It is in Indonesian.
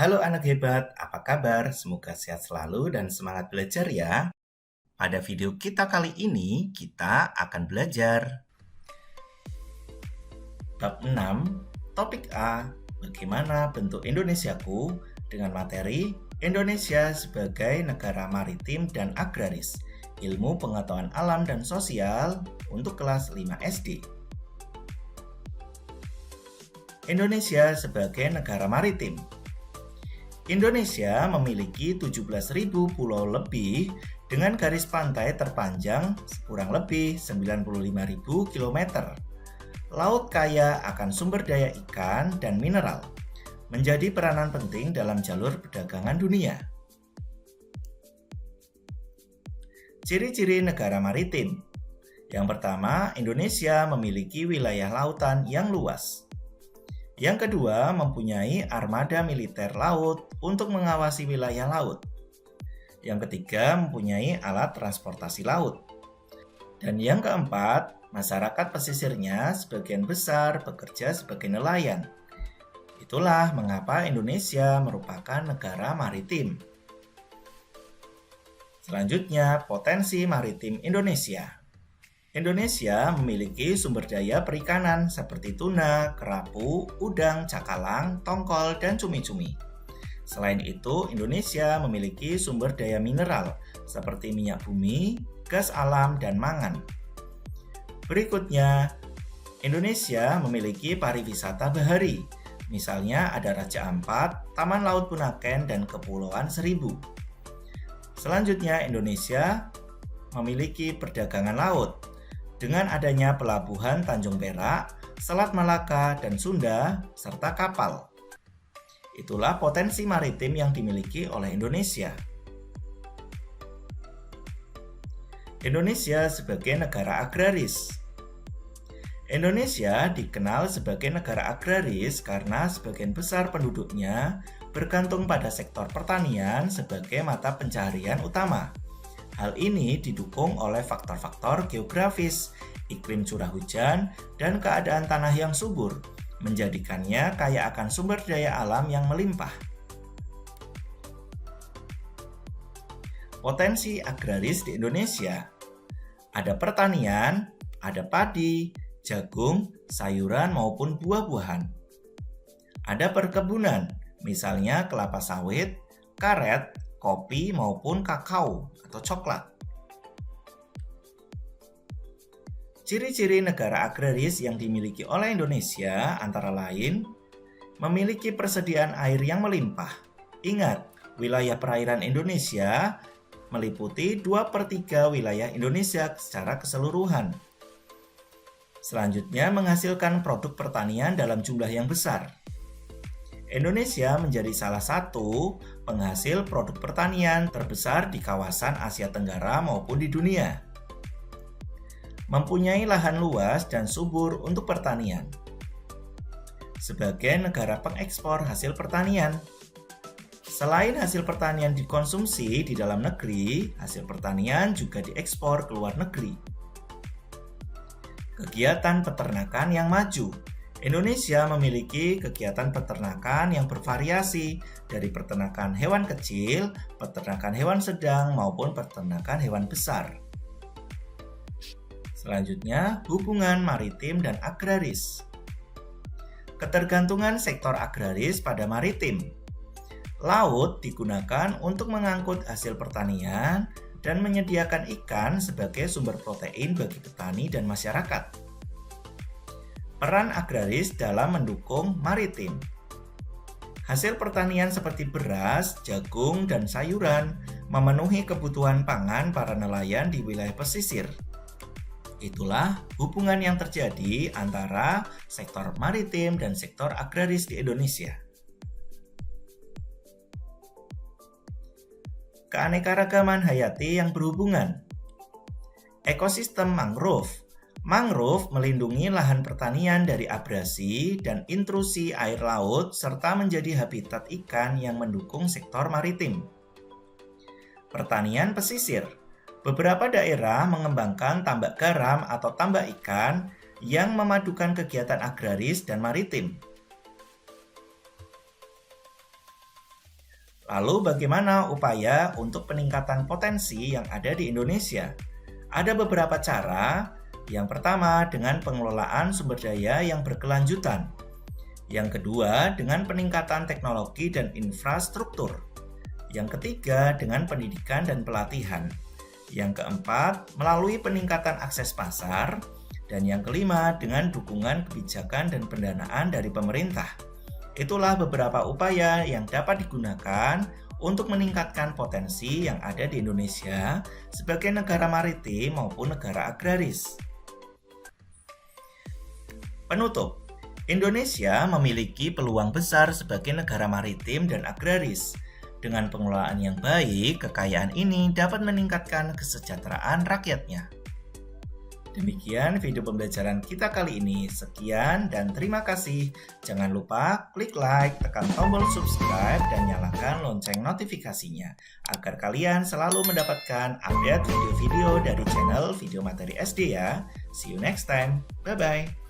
Halo anak hebat, apa kabar? Semoga sehat selalu dan semangat belajar ya. Pada video kita kali ini, kita akan belajar bab 6, topik A, bagaimana bentuk Indonesiaku dengan materi Indonesia sebagai negara maritim dan agraris, ilmu pengetahuan alam dan sosial untuk kelas 5 SD. Indonesia sebagai negara maritim. Indonesia memiliki 17.000 pulau lebih dengan garis pantai terpanjang kurang lebih 95.000 km. Laut kaya akan sumber daya ikan dan mineral, menjadi peranan penting dalam jalur perdagangan dunia. Ciri-ciri negara maritim. Yang pertama, Indonesia memiliki wilayah lautan yang luas. Yang kedua, mempunyai armada militer laut untuk mengawasi wilayah laut. Yang ketiga, mempunyai alat transportasi laut. Dan yang keempat, masyarakat pesisirnya sebagian besar bekerja sebagai nelayan. Itulah mengapa Indonesia merupakan negara maritim. Selanjutnya, potensi maritim Indonesia. Indonesia memiliki sumber daya perikanan seperti tuna, kerapu, udang, cakalang, tongkol, dan cumi-cumi. Selain itu, Indonesia memiliki sumber daya mineral seperti minyak bumi, gas alam, dan mangan. Berikutnya, Indonesia memiliki pariwisata bahari. Misalnya ada Raja Ampat, Taman Laut Bunaken, dan Kepulauan Seribu. Selanjutnya, Indonesia memiliki perdagangan laut. Dengan adanya pelabuhan Tanjung Perak, Selat Malaka, dan Sunda, serta kapal. Itulah potensi maritim yang dimiliki oleh Indonesia. Indonesia sebagai negara agraris. Indonesia dikenal sebagai negara agraris karena sebagian besar penduduknya bergantung pada sektor pertanian sebagai mata pencaharian utama. Hal ini didukung oleh faktor-faktor geografis, iklim curah hujan, dan keadaan tanah yang subur, menjadikannya kaya akan sumber daya alam yang melimpah. Potensi agraris di Indonesia. Ada pertanian, ada padi, jagung, sayuran maupun buah-buahan. Ada perkebunan, misalnya kelapa sawit, karet, kopi maupun kakao atau coklat. Ciri-ciri negara agraris yang dimiliki oleh Indonesia antara lain memiliki persediaan air yang melimpah. Ingat, wilayah perairan Indonesia meliputi 2/3 wilayah Indonesia secara keseluruhan. Selanjutnya, menghasilkan produk pertanian dalam jumlah yang besar. Indonesia menjadi salah satu penghasil produk pertanian terbesar di kawasan Asia Tenggara maupun di dunia. Mempunyai lahan luas dan subur untuk pertanian. Sebagai negara pengekspor hasil pertanian. Selain hasil pertanian dikonsumsi di dalam negeri, hasil pertanian juga diekspor ke luar negeri. Kegiatan peternakan yang maju. Indonesia memiliki kegiatan peternakan yang bervariasi dari peternakan hewan kecil, peternakan hewan sedang, maupun peternakan hewan besar. Selanjutnya, hubungan maritim dan agraris. Ketergantungan sektor agraris pada maritim. Laut digunakan untuk mengangkut hasil pertanian dan menyediakan ikan sebagai sumber protein bagi petani dan masyarakat. Peran agraris dalam mendukung maritim. Hasil pertanian seperti beras, jagung, dan sayuran memenuhi kebutuhan pangan para nelayan di wilayah pesisir. Itulah hubungan yang terjadi antara sektor maritim dan sektor agraris di Indonesia. Keanekaragaman hayati yang berhubungan. Ekosistem mangrove. Mangrove melindungi lahan pertanian dari abrasi dan intrusi air laut serta menjadi habitat ikan yang mendukung sektor maritim. Pertanian pesisir. Beberapa daerah mengembangkan tambak garam atau tambak ikan yang memadukan kegiatan agraris dan maritim. Lalu bagaimana upaya untuk peningkatan potensi yang ada di Indonesia? Ada beberapa cara. Yang pertama dengan pengelolaan sumber daya yang berkelanjutan. Yang kedua dengan peningkatan teknologi dan infrastruktur. Yang ketiga dengan pendidikan dan pelatihan. Yang keempat melalui peningkatan akses pasar. Dan yang kelima dengan dukungan kebijakan dan pendanaan dari pemerintah. Itulah beberapa upaya yang dapat digunakan untuk meningkatkan potensi yang ada di Indonesia sebagai negara maritim maupun negara agraris. Penutup, Indonesia memiliki peluang besar sebagai negara maritim dan agraris. Dengan pengelolaan yang baik, kekayaan ini dapat meningkatkan kesejahteraan rakyatnya. Demikian video pembelajaran kita kali ini. Sekian dan terima kasih. Jangan lupa klik like, tekan tombol subscribe, dan nyalakan lonceng notifikasinya agar kalian selalu mendapatkan update video-video dari channel Video Materi SD ya. See you next time. Bye-bye.